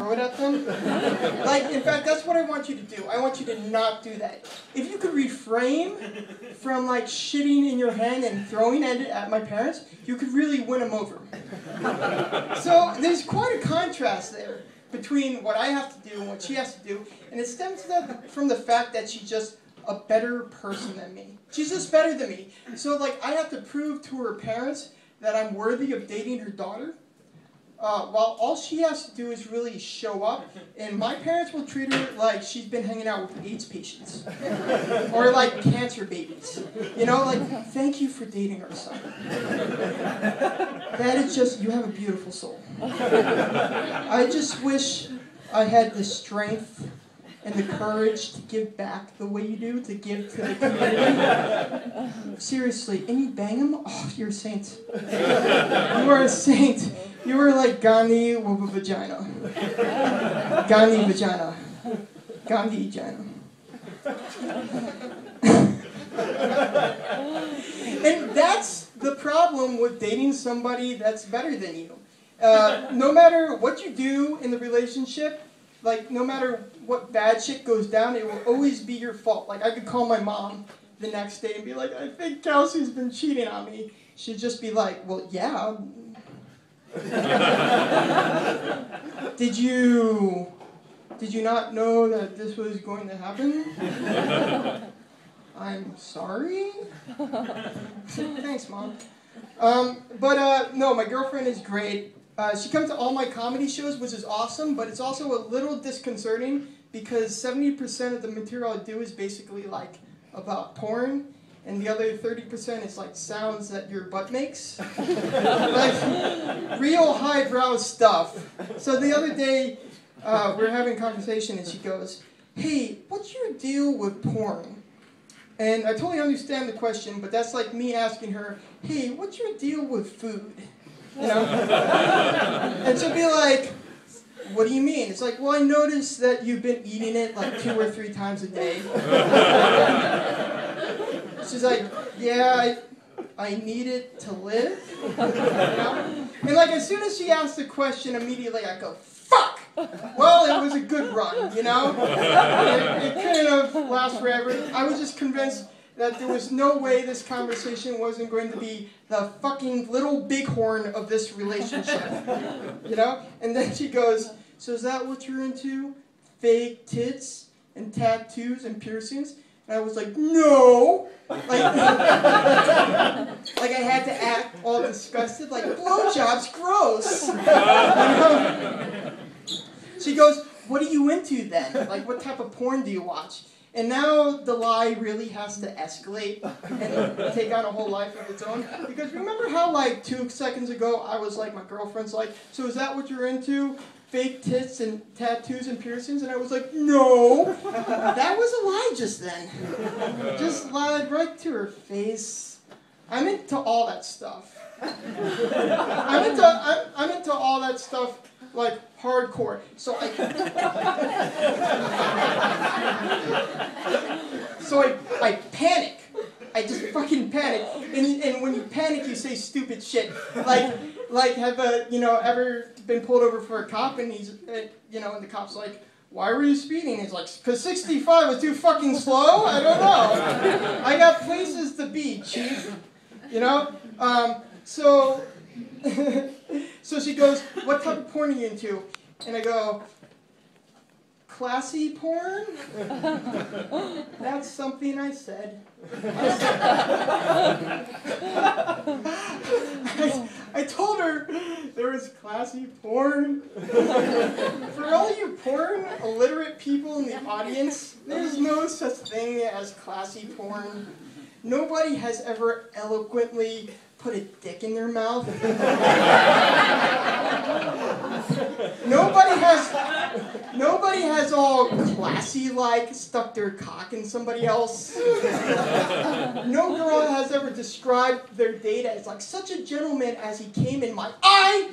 throw it at them. Like, in fact, that's what I want you to do. I want you to not do that. If you could refrain from like shitting in your hand and throwing it at my parents, you could really win them over. So there's quite a contrast there between what I have to do and what she has to do, and it stems from the fact that she's just a better person than me. She's just better than me. So like I have to prove to her parents that I'm worthy of dating her daughter, while all she has to do is really show up, and my parents will treat her like she's been hanging out with AIDS patients, or like cancer babies. You know, like, thank you for dating our son. That is just, you have a beautiful soul. I just wish I had the strength and the courage to give back the way you do, to give to the community. Seriously, and you bang him? Oh, you're a saint. You are a saint. You are like Gandhi with a vagina. Gandhi vagina. Gandhi vagina. And that's the problem with dating somebody that's better than you. No matter what you do in the relationship, like, no matter what bad shit goes down, it will always be your fault. Like, I could call my mom the next day and be like, I think Kelsey's been cheating on me. She'd just be like, well, yeah. Did you not know that this was going to happen? I'm sorry? Thanks, Mom. No, my girlfriend is great. She comes to all my comedy shows, which is awesome, but it's also a little disconcerting because 70% of the material I do is basically like about porn, and the other 30% is like sounds that your butt makes. Like real highbrow stuff. So the other day, we're having a conversation and she goes, hey, what's your deal with porn? And I totally understand the question, but that's like me asking her, hey, what's your deal with food? You know? And she'll be like, what do you mean? It's like, well, I noticed that you've been eating it like 2 or 3 times a day. She's like, yeah, I need it to live. You know? And like, as soon as she asked the question, immediately I go, fuck! Well, it was a good run, you know? It couldn't have lasted forever. I was just convinced that there was no way this conversation wasn't going to be the fucking little bighorn of this relationship, you know? And then she goes, so is that what you're into? Fake tits and tattoos and piercings? And I was like, no! Like I had to act all disgusted, like, blowjob's gross! You know? She goes, what are you into then? Like, what type of porn do you watch? And now the lie really has to escalate and take on a whole life of its own. Because remember how like 2 seconds ago I was like, my girlfriend's like, so is that what you're into? Fake tits and tattoos and piercings? And I was like, no. That was a lie just then. Just lied right to her face. I'm into all that stuff. I'm into all that stuff like hardcore. So I panic. I just fucking panic. And when you panic, you say stupid shit. Like have ever been pulled over for a cop and he's and the cop's like, why were you speeding? He's like, because 65 was too fucking slow? I don't know. I got places to be, chief. You know? So she goes, what type of porn are you into? And I go, classy porn? That's something I said. I told her there was classy porn. For all you porn illiterate people in the audience, there's no such thing as classy porn. Nobody has ever eloquently put a dick in their mouth. Nobody has all classy-like stuck their cock in somebody else. No girl has ever described their date as like such a gentleman as he came in my eye.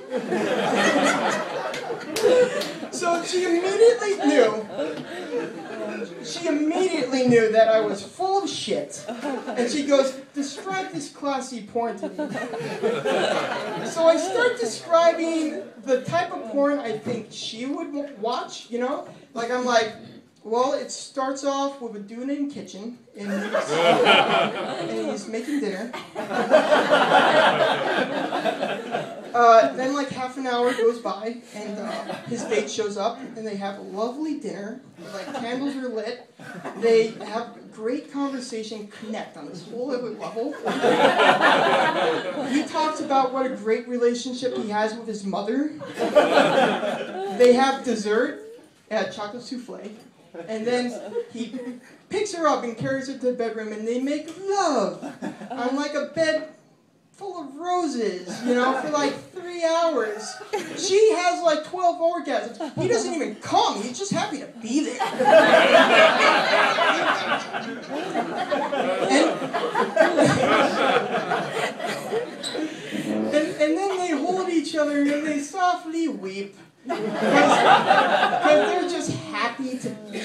So she immediately knew she immediately knew that I was full of shit. And she goes, describe this classy porn to me. So I start describing the type of porn I think she would watch, you know? Like, I'm like, well, it starts off with a dude in the kitchen, and he's making dinner. Then like half an hour goes by, and his date shows up, and they have a lovely dinner. Like candles are lit. They have great conversation, connect on this whole other level. He talks about what a great relationship he has with his mother. They have dessert, chocolate souffle. And then he picks her up and carries her to the bedroom, and they make love on like a bed full of roses, you know, for like 3 hours. She has like 12 orgasms. He doesn't even come. He's just happy to be there. And then they hold each other and they softly weep. Because they're just happy to be,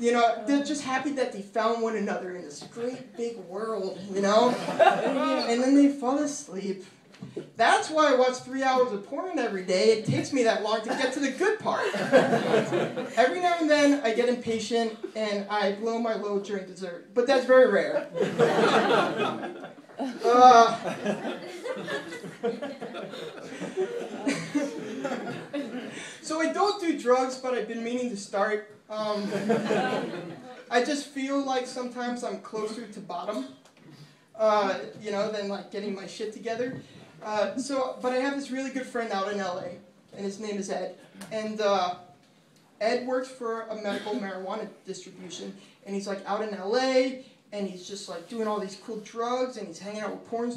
you know, they're just happy that they found one another in this great big world, you know? And then they fall asleep. That's why I watch 3 hours of porn every day. It takes me that long to get to the good part. Every now and then I get impatient and I blow my load during dessert, but that's very rare. So I don't do drugs, but I've been meaning to start. I just feel like sometimes I'm closer to bottom, you know, than like getting my shit together. But I have this really good friend out in LA, and his name is Ed. And Ed works for a medical marijuana distribution, and he's like out in LA, and he's just like doing all these cool drugs, and he's hanging out with porn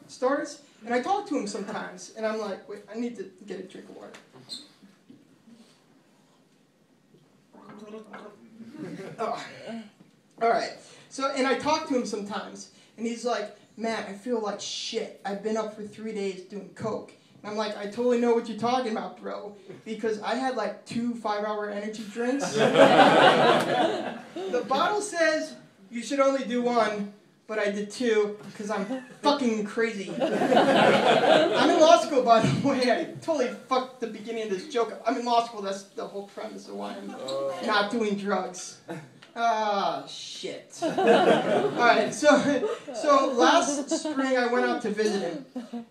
stars. And I talk to him sometimes, and I'm like, wait, I need to get a drink of water. Oh. All right. So, and I talk to him sometimes, and he's like, man, I feel like shit. I've been up for 3 days doing coke. And I'm like, I totally know what you're talking about, bro, because I had like 2 5-hour energy drinks. The bottle says you should only do 1, but I did 2 because I'm fucking crazy. I'm in law school, by the way. I totally fucked the beginning of this joke up. I'm in law school. That's the whole premise of why I'm not doing drugs. Ah, shit. All right, so last spring I went out to visit him,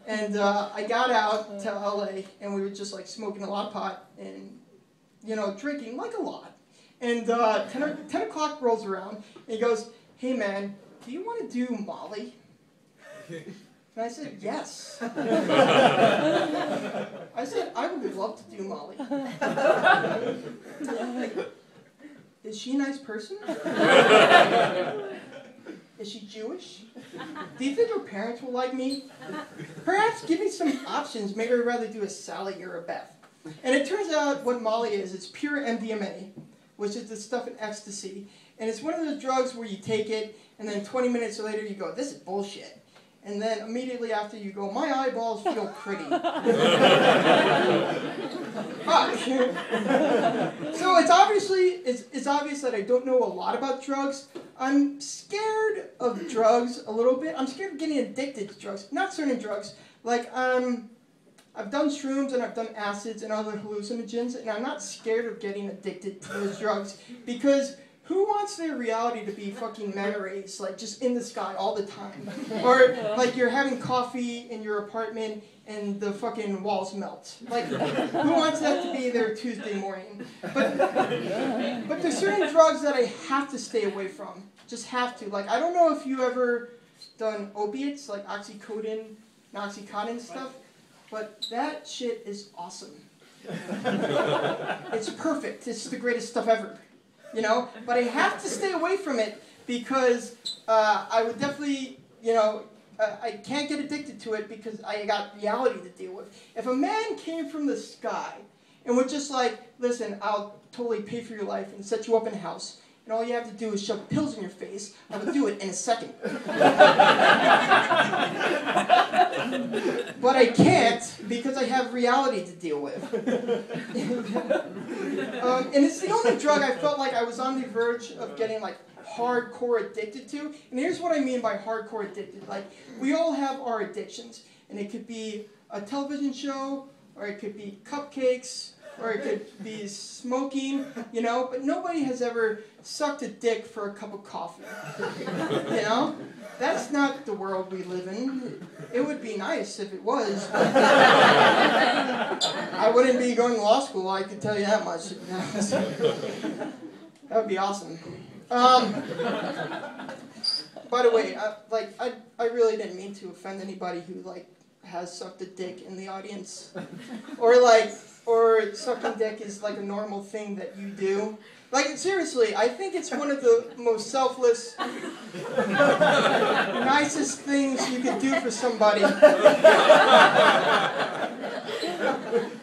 and I got out to LA, and we were just like smoking a lot of pot and, you know, drinking like a lot. And 10 o'clock rolls around, and he goes, hey man, do you want to do Molly? And I said, yes. I said, I would love to do Molly. Is she a nice person? Is she Jewish? Do you think her parents will like me? Perhaps give me some options. Maybe I'd rather do a Sally or a Beth. And it turns out what Molly is, it's pure MDMA, which is the stuff in ecstasy. And it's one of those drugs where you take it, and then 20 minutes later you go, this is bullshit. And then immediately after you go, my eyeballs feel pretty. Fuck. So it's obvious that I don't know a lot about drugs. I'm scared of drugs a little bit. I'm scared of getting addicted to drugs. Not certain drugs. Like, I've done shrooms and I've done acids and other hallucinogens, and I'm not scared of getting addicted to those drugs because who wants their reality to be fucking manta rays, like just in the sky all the time? Or like you're having coffee in your apartment and the fucking walls melt. Like, who wants that to be their Tuesday morning? But there's certain drugs that I have to stay away from. Just have to. Like, I don't know if you ever done opiates, like oxycodone and oxycontin stuff, but that shit is awesome. It's perfect. It's the greatest stuff ever. You know, but I have to stay away from it because I would definitely, you know, I can't get addicted to it because I got reality to deal with. If a man came from the sky and was just like, listen, I'll totally pay for your life and set you up in a house and all you have to do is shove pills in your face, I would do it in a second. But I can't because I have reality to deal with. And it's the only drug I felt like I was on the verge of getting like hardcore addicted to. And here's what I mean by hardcore addicted. Like, we all have our addictions. And it could be a television show, or it could be cupcakes, or it could be smoking, you know, but nobody has ever sucked a dick for a cup of coffee, you know? That's not the world we live in. It would be nice if it was, but I wouldn't be going to law school, I can tell you that much. That would be awesome. By the way, I really didn't mean to offend anybody who, like, has sucked a dick in the audience. Or sucking dick is like a normal thing that you do. Like, seriously, I think it's one of the most selfless, nicest things you could do for somebody.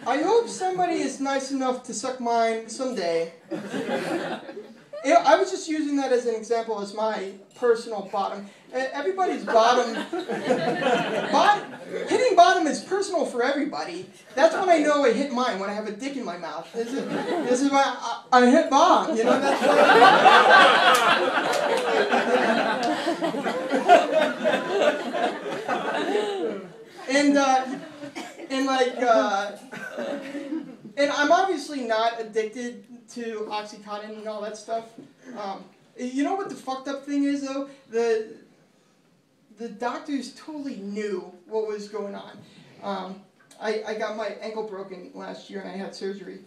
I hope somebody is nice enough to suck mine someday. I was just using that as an example as my personal bottom. Everybody's bottom. Hitting bottom is personal for everybody. That's when I know I hit mine, when I have a dick in my mouth. This is when I hit bottom. You know, that's and I'm obviously not addicted to Oxycontin and all that stuff. You know what the fucked up thing is, though? The doctors totally knew what was going on. I got my ankle broken last year and I had surgery.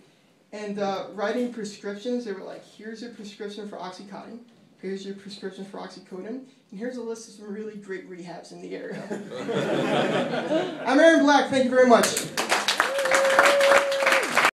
And writing prescriptions, they were like, here's a prescription for Oxycontin, here's your prescription for oxycodone, and here's a list of some really great rehabs in the area. I'm Aaron Black, thank you very much.